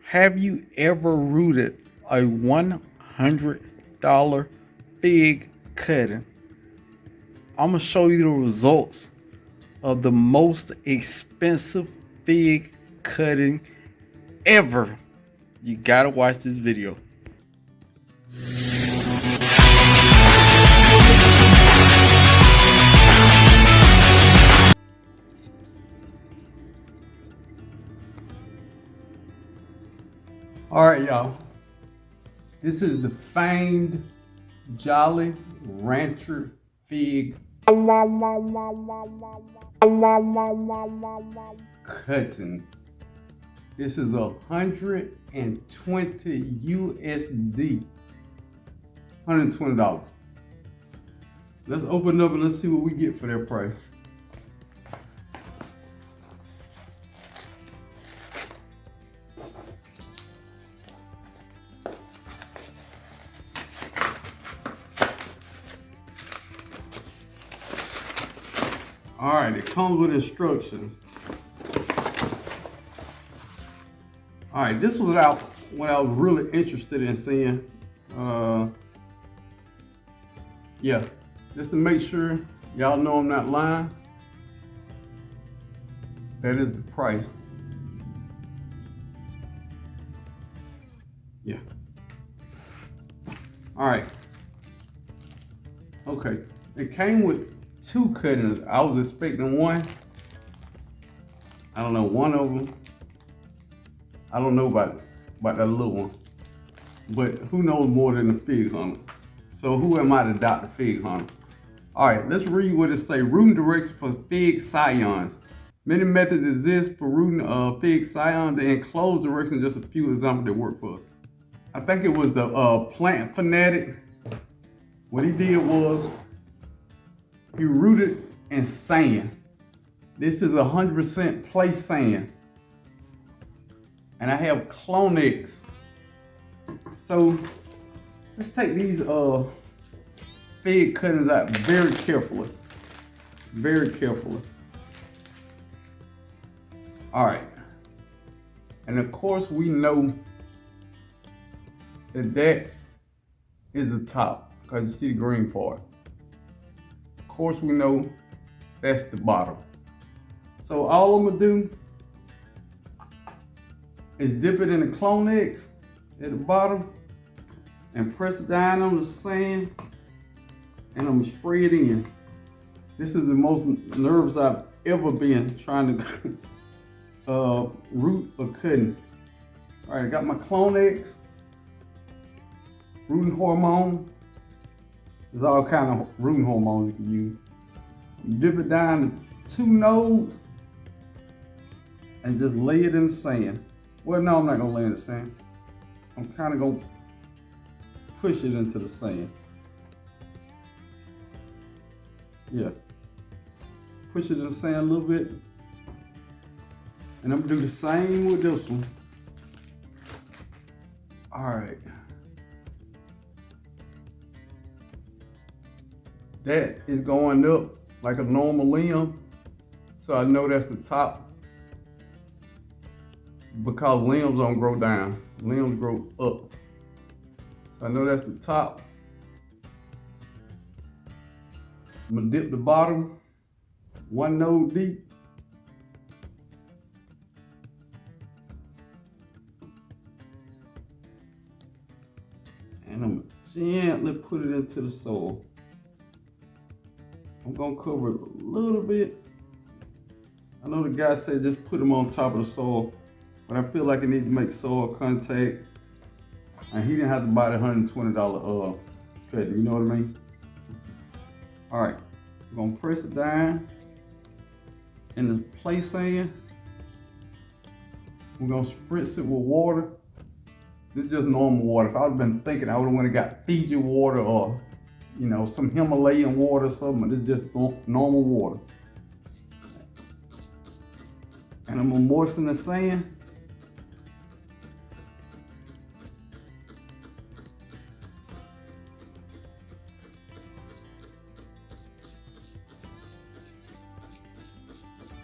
Have you ever rooted a $100 fig cutting? I'm gonna show you the results of the most expensive fig cutting ever. You gotta watch this video. All right, y'all. This is the famed Jolly Rancher fig cutting. This is 120 USD. $120. Let's open it up and let's see what we get for that price. All right, it comes with instructions. All right, this was what I was really interested in seeing. Yeah, just to make sure y'all know I'm not lying. That is the price. Yeah. All right. Okay, it came with 2 cuttings. I was expecting one. I don't know, one of them. I don't know about that little one. But who knows more than the fig hunter? So who am I to doubt the fig hunter? All right, let's read what it say. Rooting directions for fig scions. Many methods exist for rooting fig scions. The enclosed directions, just a few examples that work for us. I think it was the plant fanatic. What he did was, he rooted in sand. This is 100% place sand. And I have Clonex. So let's take these fig cuttings out very carefully. Very carefully. All right. And of course we know that is the top, because you see the green part. Of course we know that's the bottom. So all I'm gonna do is dip it in the Clonex at the bottom and press it down on the sand, and I'm gonna spray it in. This is the most nervous I've ever been trying to root a cutting. All right, I got my Clonex, rooting hormone. There's all kind of rooting hormones you can use. You dip it down to 2 nodes and just lay it in the sand. Well, no, I'm not gonna lay it in the sand. I'm kind of gonna push it into the sand. Yeah. Push it in the sand a little bit. And I'm gonna do the same with this one. All right. That is going up like a normal limb. So I know that's the top, because limbs don't grow down. Limbs grow up. So I know that's the top. I'm gonna dip the bottom 1 node deep. And I'm gonna gently put it into the soil. I'm gonna cover it a little bit. I know the guy said just put them on top of the soil, but I feel like it needs to make soil contact. And he didn't have to buy the $120 cutting, you know what I mean? All right, I'm gonna press it down in the place sand. We're gonna spritz it with water. This is just normal water. If I would have been thinking, I would have went and got Fiji water or, you know, some Himalayan water or something, but this is just normal water. And I'm gonna moisten the sand.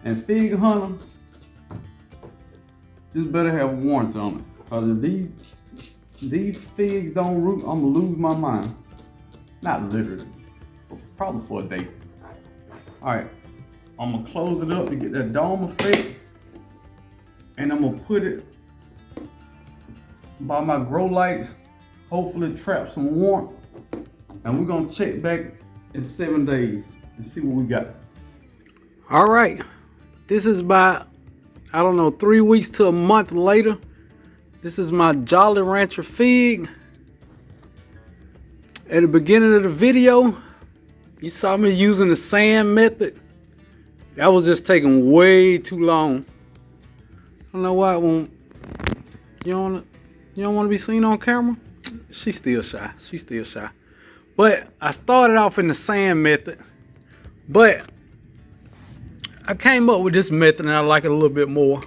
And fig hunter, this better have warrants on it. Cause if these figs don't root, I'm gonna lose my mind. Not literally, but probably for a day. All right, I'm gonna close it up to get that dome effect, and I'm gonna put it by my grow lights. Hopefully trap some warmth, and we're gonna check back in 7 days and see what we got. All right, this is about, I don't know, 3 weeks to a month later. This is my Jolly Rancher fig. At the beginning of the video, you saw me using the sand method. That was just taking way too long. I don't know why it won't. You don't want to be seen on camera? She's still shy. She's still shy. But I started off in the sand method. But I came up with this method and I like it a little bit more.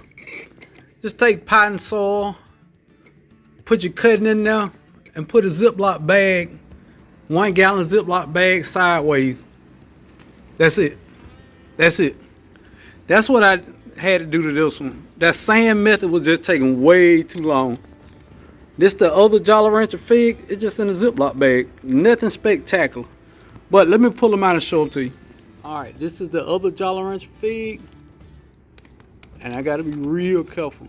Just take potting soil, put your cutting in there, and put a Ziploc bag, 1 gallon Ziploc bag sideways. That's it. That's it. That's what I had to do to this one. That sand method was just taking way too long. This the other Jolly Rancher fig. It's just in a Ziploc bag. Nothing spectacular. But let me pull them out and show them to you. Alright, this is the other Jolly Rancher fig. And I gotta be real careful.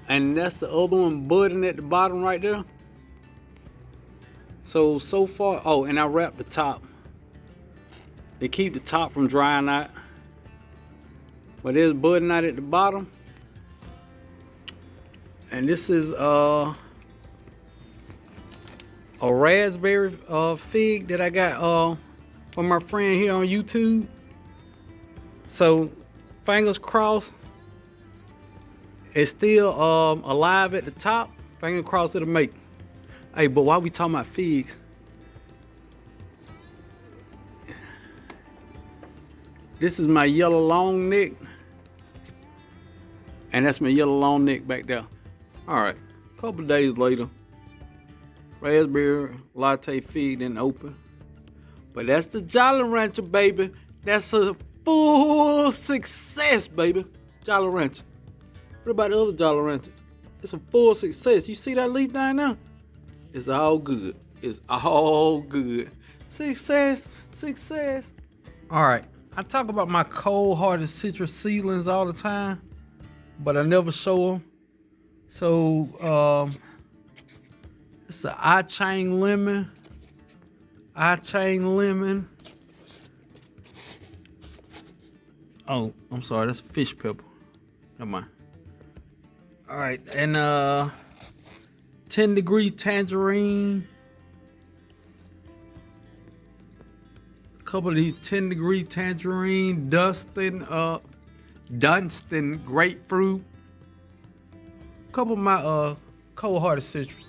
And that's the other one budding at the bottom right there. So far, oh, and I wrapped the top. They keep the top from drying out. But it's budding out at the bottom. And this is a raspberry fig that I got from my friend here on YouTube. So fingers crossed, it's still alive at the top. Fingers crossed it'll make. Hey, but while we talking about figs, this is my yellow long neck, and that's my yellow long neck back there. All right, a couple days later, raspberry latte fig didn't open, but that's the Jolly Rancher, baby. That's a full success, baby. Jolly Rancher. What about the other Jolly Rancher? It's a full success. You see that leaf down there? It's all good. It's all good. Success, success. All right, I talk about my cold-hearted citrus seedlings all the time, but I never show them. So it's an I-Chang lemon. I-Chang lemon. Oh, I'm sorry, that's fish pepper. Never mind. All right, and 10-degree tangerine. A couple of these 10-degree tangerine, Dunstan grapefruit. A couple of my cold-hearted citrus.